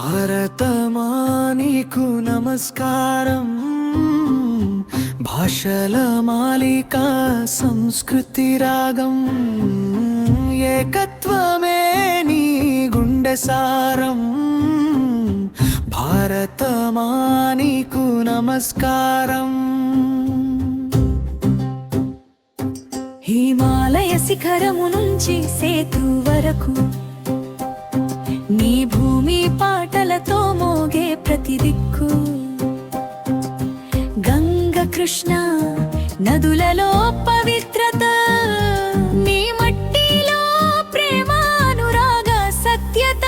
భారతమానికు నమస్కారం. భాషల మాలిక సంస్కృతి రాగం, ఏకత్వమే నీ గుండె సారం. భారతమానికు నమస్కారం. హిమాలయ శిఖరము నుంచి సేతు వరకు నీ భూమి పాటలతో మోగే ప్రతి దిక్కు. గంగ కృష్ణ నదులలో పవిత్రత, నీ మట్టిలో ప్రేమ అనురాగ సత్యత.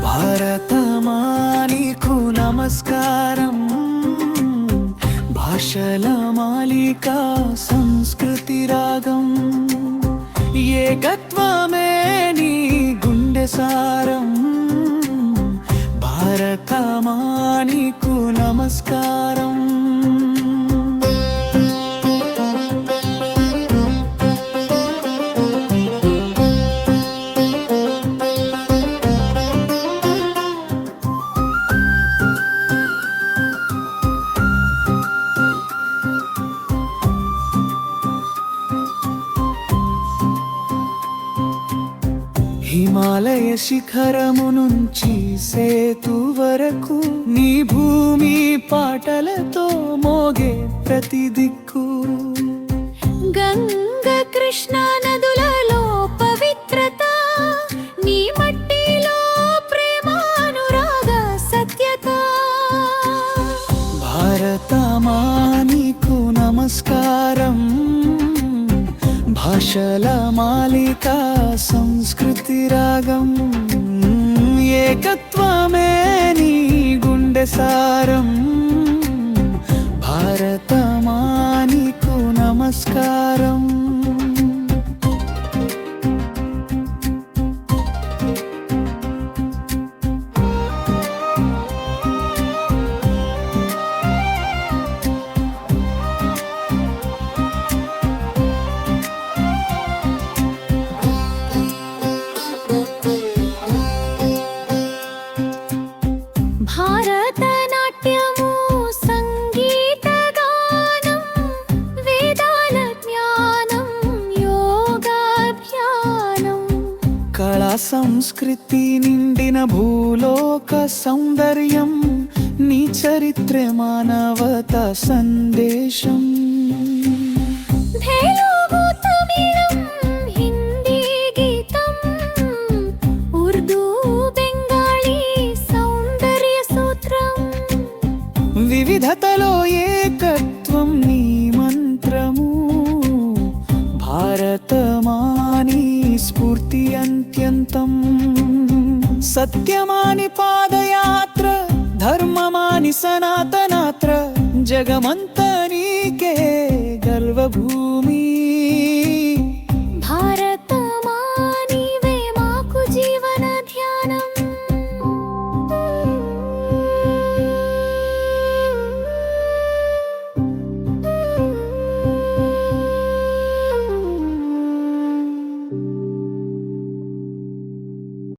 భారతమానికు నమస్కారం. భాషల మాలిక సంస్కృతి రాగం, ఏకత్వమే నీ గుండె సారం. భారతమానికు నమస్కారం. హిమాలయ శిఖరము నుంచి సేతు వరకు నీ భూమి పాటలతో మోగే ప్రతి దిక్కు. గంగ కృష్ణ నదులలో పవిత్రత, నీ మట్టిలో ప్రేమ అనురాగ సత్యత. భారతమానికు నమస్కారం. భాషల మాలిక సంస్కృతి రాగం, ఏకత్వమే నీ గుండె సారం. భారతమానికు నమస్కారం. భారతనాట్యము సంగీత గానం, వేదాల జ్ఞానం యోగాభ్యానం. కళా సంస్కృతి నిండిన భూలోక సౌందర్యం, నీ చరిత్ర మానవత సందేశం. తెలుగు తమిళం హిందీ గీతం, ఉర్దూ బెంగాళీ సౌందర్య సూత్రం. వివిధతలో ఏకత్వం నీ మంత్రము. భారతమాని స్ఫూర్తి అత్యంతం. సత్యమాని పాదయాత్ర, ధర్మమాని సనాతనాత్ర. జగమంత నీకే గర్వభూమి.